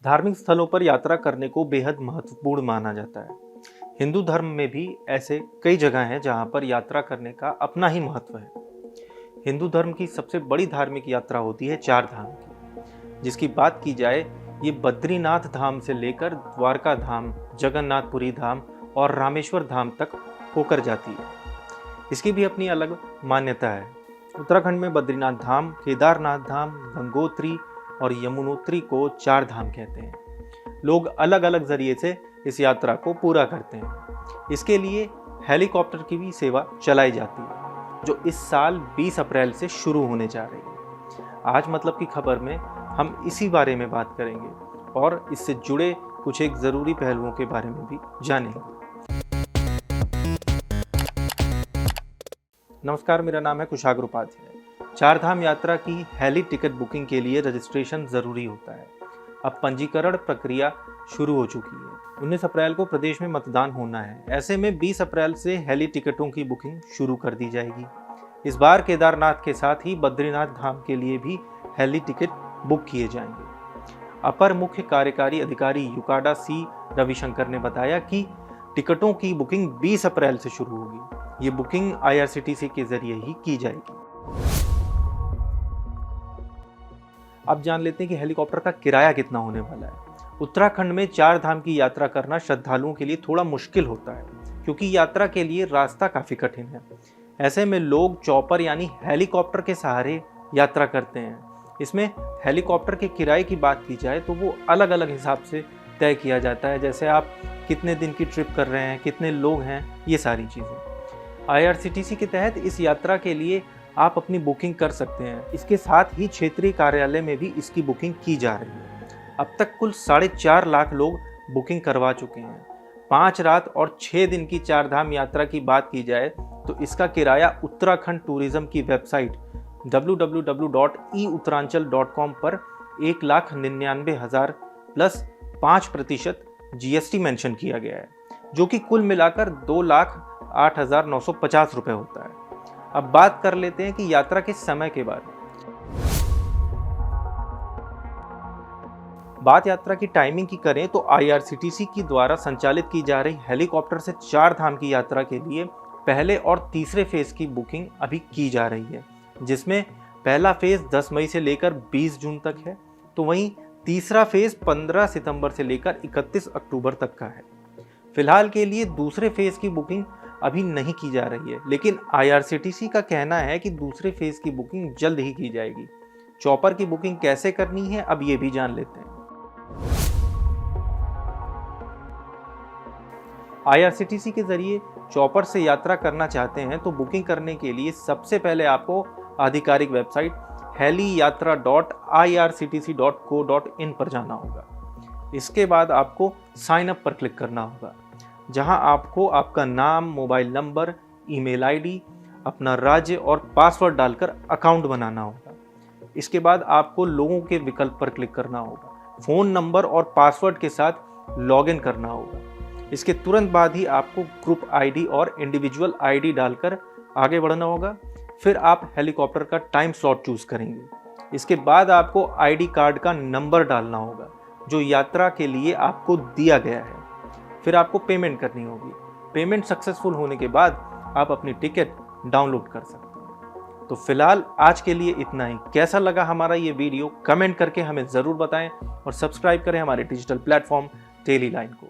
धार्मिक स्थलों पर यात्रा करने को बेहद महत्वपूर्ण माना जाता है। हिंदू धर्म में भी ऐसे कई जगह हैं जहां पर यात्रा करने का अपना ही महत्व है। हिंदू धर्म की सबसे बड़ी धार्मिक यात्रा होती है चार धाम की। जिसकी बात की जाए, ये बद्रीनाथ धाम से लेकर द्वारका धाम, जगन्नाथपुरी धाम और रामेश्वर धाम तक होकर जाती है। इसकी भी अपनी अलग मान्यता है। उत्तराखंड में बद्रीनाथ धाम, केदारनाथ धाम, गंगोत्री और यमुनोत्री को चार धाम कहते हैं। लोग अलग अलग जरिए से इस यात्रा को पूरा करते हैं। इसके लिए हेलीकॉप्टर की भी सेवा चलाई जाती है, जो इस साल 20 अप्रैल से शुरू होने जा रही है। आज मतलब की खबर में हम इसी बारे में बात करेंगे और इससे जुड़े कुछ एक ज़रूरी पहलुओं के बारे में भी जानेंगे। नमस्कार, मेरा नाम है कुशाग्र उपाध्याय। चार धाम यात्रा की हेली टिकट बुकिंग के लिए रजिस्ट्रेशन ज़रूरी होता है। अब पंजीकरण प्रक्रिया शुरू हो चुकी है। 19 अप्रैल को प्रदेश में मतदान होना है। ऐसे में 20 अप्रैल से हेली टिकटों की बुकिंग शुरू कर दी जाएगी। इस बार केदारनाथ के साथ ही बद्रीनाथ धाम के लिए भी हेली टिकट बुक किए जाएंगे। अपर मुख्य कार्यकारी अधिकारी युकाडा सी रविशंकर ने बताया कि टिकटों की बुकिंग 20 अप्रैल से शुरू होगी। ये बुकिंग IRCTC के जरिए ही की जाएगी। अब जान लेते हैं कि हेलीकॉप्टर का किराया कितना होने वाला है। उत्तराखंड में चार धाम की यात्रा करना श्रद्धालुओं के लिए थोड़ा मुश्किल होता है, क्योंकि यात्रा के लिए रास्ता काफ़ी कठिन है। ऐसे में लोग चॉपर यानी हेलीकॉप्टर के सहारे यात्रा करते हैं। इसमें हेलीकॉप्टर के किराए की बात की जाए तो वो अलग अलग हिसाब से तय किया जाता है, जैसे आप कितने दिन की ट्रिप कर रहे हैं, कितने लोग हैं, ये सारी चीज़ें। IRCTC के तहत इस यात्रा के लिए आप अपनी बुकिंग कर सकते हैं। इसके साथ ही क्षेत्रीय कार्यालय में भी इसकी बुकिंग की जा रही है। अब तक कुल 4.5 लाख लोग बुकिंग करवा चुके हैं। 5 रात और 6 दिन की चार धाम यात्रा की बात की जाए तो इसका किराया उत्तराखंड टूरिज्म की वेबसाइट www.euttaranchal.com पर 1,99,000 प्लस 5% GST मेंशन किया गया है, जो कि कुल मिलाकर 2,08,950 रुपये होता है। अब बात कर लेते हैं कि यात्रा के समय के बारे में। बात यात्रा की टाइमिंग की करें तो IRCTC की द्वारा संचालित की जा रही हेलीकॉप्टर से चार धाम की यात्रा के लिए पहले और तीसरे फेज की बुकिंग अभी की जा रही है, जिसमें पहला फेज 10 मई से लेकर 20 जून तक है, तो वहीं तीसरा फेज 15 सितंबर से लेकर 31 अक्टूबर तक का है। फिलहाल के लिए दूसरे फेज की बुकिंग अभी नहीं की जा रही है, लेकिन IRCTC का कहना है कि दूसरे फेज की बुकिंग जल्द ही की जाएगी। चॉपर की बुकिंग कैसे करनी है, अब ये भी जान लेते हैं। IRCTC के जरिए चॉपर से यात्रा करना चाहते हैं तो बुकिंग करने के लिए सबसे पहले आपको आधिकारिक वेबसाइट heliyatra.irctc.co.in पर जाना होगा। इसके बाद आपको साइन अप पर क्लिक करना होगा, जहां आपको आपका नाम, मोबाइल नंबर, ईमेल आईडी, अपना राज्य और पासवर्ड डालकर अकाउंट बनाना होगा। इसके बाद आपको लोगों के विकल्प पर क्लिक करना होगा। फ़ोन नंबर और पासवर्ड के साथ लॉगिन करना होगा। इसके तुरंत बाद ही आपको ग्रुप ID और इंडिविजुअल ID डालकर आगे बढ़ना होगा। फिर आप हेलीकॉप्टर का टाइम स्लॉट चूज़ करेंगे। इसके बाद आपको ID कार्ड का नंबर डालना होगा, जो यात्रा के लिए आपको दिया गया है। फिर आपको पेमेंट करनी होगी। पेमेंट सक्सेसफुल होने के बाद आप अपनी टिकट डाउनलोड कर सकते हैं। तो फिलहाल आज के लिए इतना ही। कैसा लगा हमारा ये वीडियो, कमेंट करके हमें ज़रूर बताएं और सब्सक्राइब करें हमारे डिजिटल प्लेटफॉर्म टेलीलाइन को।